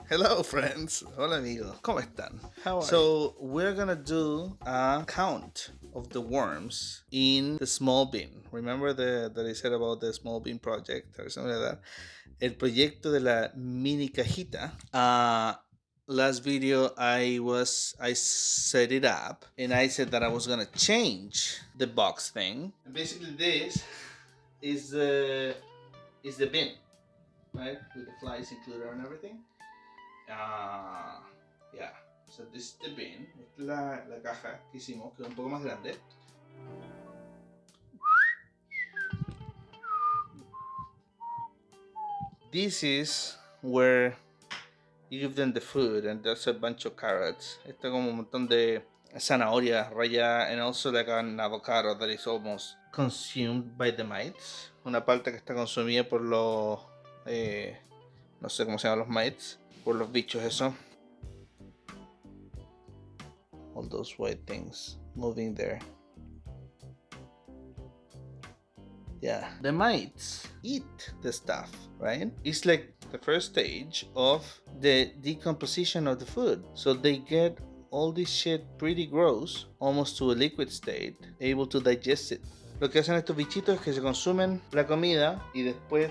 Hello friends, hola amigos, ¿cómo están? How are So we're gonna do a count of the worms in the small bin. Remember that I said about the small bin project or something like that? El proyecto de la mini cajita. Last video I set it up and I said that I was gonna change the box thing. And basically this is the bin, right? With the flies included and everything. Yeah, so this is the bin. Esta es la caja que hicimos, que es un poco más grande. This is where you give them the food, and there's a bunch of carrots. Está como un montón de zanahorias rayadas, and also like an avocado that is almost consumed by the mites. Una palta que está consumida por los, no sé cómo se llaman los mites, por los bichos eso. All those white things moving there. Yeah, the mites eat the stuff, right? It's like the first stage of the decomposition of the food. So they get all this shit pretty gross, almost to a liquid state, able to digest it. Lo que hacen estos bichitos es que se consumen la comida y después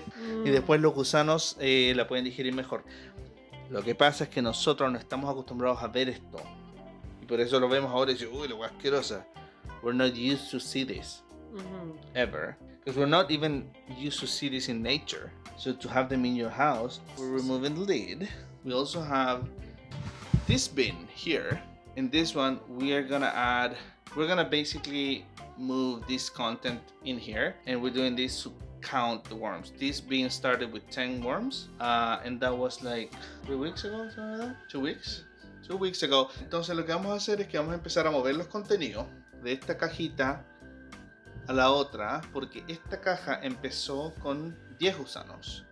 los gusanos la pueden digerir mejor. Lo que pasa es que nosotros no estamos acostumbrados a ver esto. Y por eso lo vemos ahora y decimos, uy, la hueá asquerosa. We're not used to see this. Ever. Because we're not even used to see this in nature. So to have them in your house, we're removing the lid. We also have this bin here. In this one, we're gonna basically move this content in here, and we're doing this to count the worms. This bin started with 10 worms, and that was like 3 weeks ago, something like that? 2 weeks? 2 weeks ago. Entonces lo que vamos a hacer es que vamos a empezar a mover los contenidos de esta cajita a la otra, porque esta caja empezó con 10 gusanos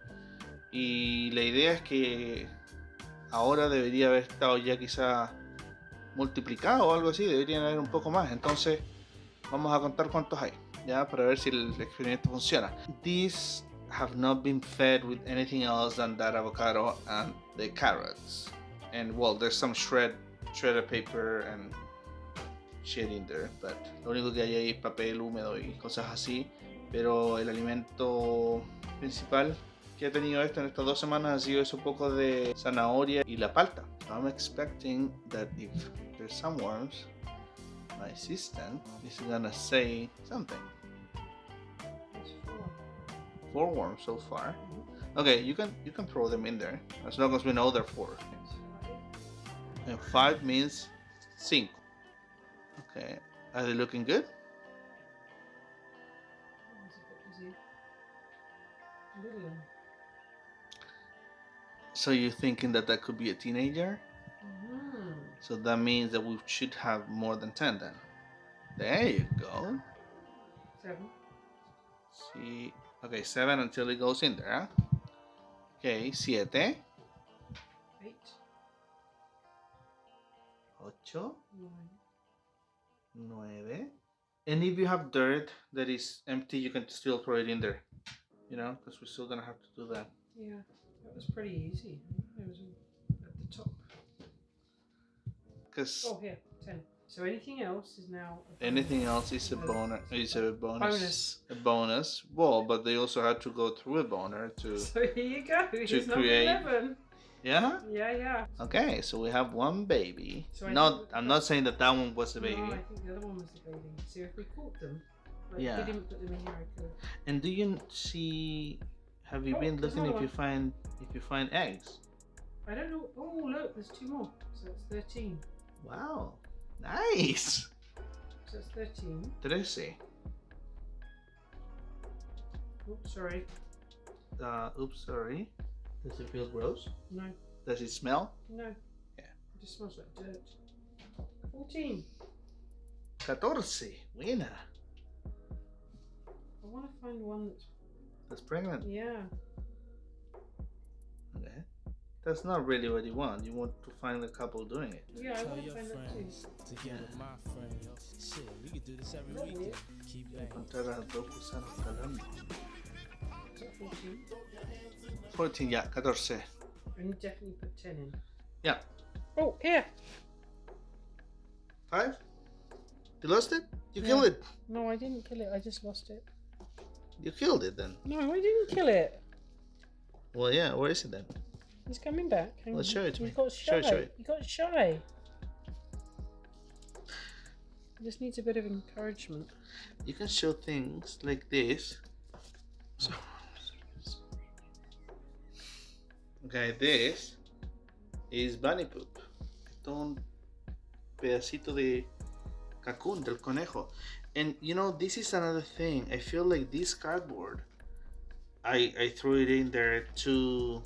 y la idea es que ahora debería haber estado ya quizá multiplicado o algo así, deberían haber un poco más. Entonces vamos a contar cuántos hay, ya, para ver si el experimento funciona. These have not been fed with anything else than that avocado and the carrots, and well, there's some shredded paper and shit in there, but lo único que hay ahí es papel húmedo y cosas así. Pero el alimento principal que ha tenido esto en estas 2 semanas ha sido eso, un poco de zanahoria y la palta. So I'm expecting that if there's some worms, my assistant is gonna say something. 4 worms so far. Okay, you can throw them in there as long as we know they're 4. And 5 means 5. Okay, are they looking good? So you're thinking that could be a teenager? So that means that we should have more than 10 then. There you go. 7. See, okay, 7 until it goes in there. Huh? Okay, 7. 8. 8. 9. And if you have dirt that is empty, you can still throw it in there. You know, because we're still gonna have to do that. Yeah, that was pretty easy. It was at the top. Because here, 10. So anything else is now a bonus. Anything else is a bonus. Bonus. A bonus. Well, but they also had to go through a boner to. So here you go. He's create. number 11. Yeah. Yeah. Okay, so we have one baby. So I'm not saying that one was the baby. No, I think the other one was the baby. So if we caught them, Yeah. we didn't put them in here, I could. And do you see? Have you been looking if you find eggs? I don't know. Oh look, there's 2 more. So it's 13. Wow, nice. So it's 13. 13. Oops, sorry. Oops, sorry. Does it feel gross? No. Does it smell? No. Yeah. It just smells like dirt. 14. 14. Buena. I want to find one That's pregnant. Yeah. Okay. That's not really what you want. You want to find a couple doing it. Yeah, I want to find that too. To get with my friends. Shit, we could do this every weekend. Keep banging. Encontrar a 2 gusanos calando. Is that 14? 14, ya, 14. And you definitely put 10 in. Yeah. Oh, here. 5? You lost it? You Yeah. killed it. No, I didn't kill it. I just lost it. You killed it then. No, I didn't kill it. Well, yeah. Where is it then? He's coming back. Hang Well, on. show it to He me. got Show shy. it, show it. He got shy. He just needs a bit of encouragement. You can show things like this. So, okay, this is bunny poop. Esto es un pedacito de cacún del conejo. And you know, this is another thing. I feel like this cardboard, I threw it in there too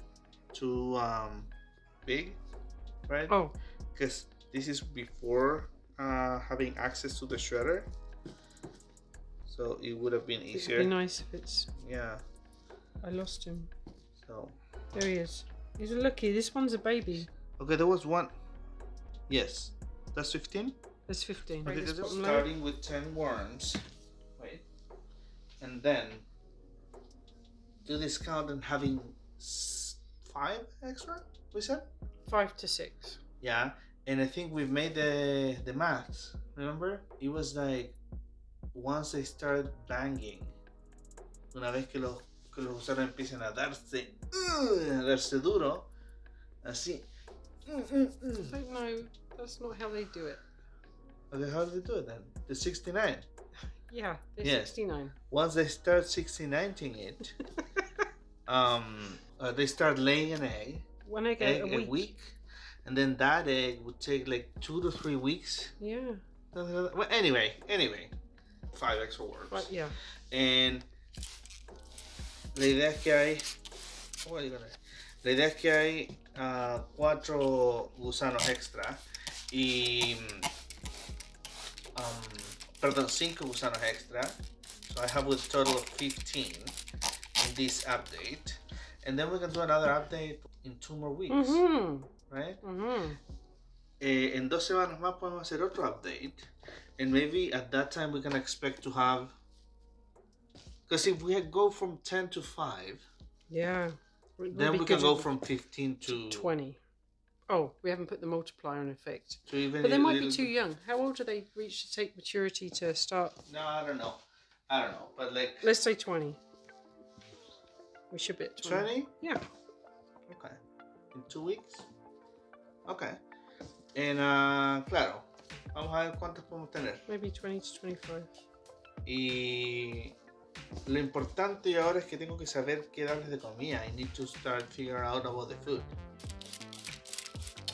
big, right? Oh, Because this is before having access to the shredder, so it would have been it'd easier. be nice if it's. Yeah. I lost him. So There he is. He's a looky. This one's a baby. okay, there was one. Yes, that's 15. There's 15. Okay, Right, this is bottom low. starting with 10 worms. Wait, and then do this count and having 5 extra. We said. 5 to 6. Yeah, and I think we've made the maths. Remember, it was like once they start banging, una vez que los gusanos empiezan a darse duro, así. I don't know. That's not how they do it. Okay, how do they do it then? The 69. Yeah, they're Yes. 69. Once they start 69ing it, they start laying an egg. One egg a week. And then that egg would take like 2 to 3 weeks. Yeah. Well, anyway, 5 extra worms. Right, yeah. And la idea es que hay, la idea es que hay 4 gusanos extra y perdón, 5 gusanos extra. So I have a total of 15 in this update, and then we can do another update in 2 more weeks, right? En 2 semanas más podemos hacer otro update, and maybe at that time we can expect to have, because if we go from 10 to 5, Yeah. then we can go from 15 to 20. Oh, we haven't put the multiplier in effect. to even. But they a might be little too bit- young. How old do they reach to take maturity to start? No, I don't know, but like Let's say 20. We should be at 20. 20. Yeah. Okay, in 2 weeks. Okay, and claro, vamos a ver cuántos podemos tener. Maybe 20 to 25. Y lo importante ahora es que tengo que saber qué darles de comida. I need to start figuring out about the food.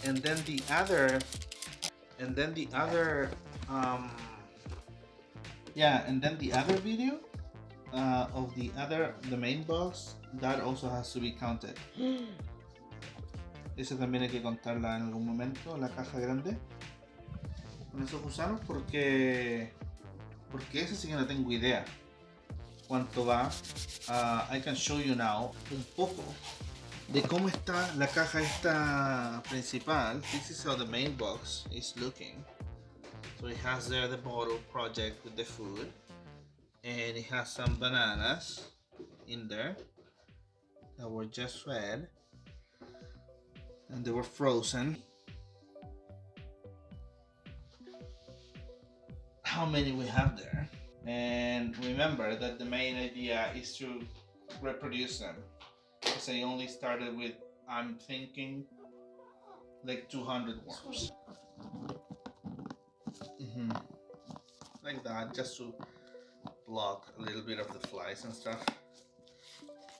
And then the other video of the main box, that also has to be counted. Esa también hay que contarla en algún momento, la caja grande con esos gusanos, porque esa sí que no tengo idea cuánto va. I can show you now un poco de cómo está la caja esta principal. This is how the main box is looking. So it has there the bottle project with the food, and it has some bananas in there that were just fed and they were frozen. How many we have there? And remember that the main idea is to reproduce them, because I only started with, I'm thinking, like 200 worms. Like that, just to block a little bit of the flies and stuff.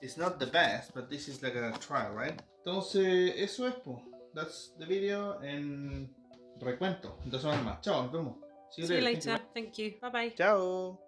It's not the best, but this is like a trial, right? Entonces, eso es, po. That's the video and recuento. 2 semanas más. Chao, nos vemos. See you later. Thank you. Bye bye. Chao.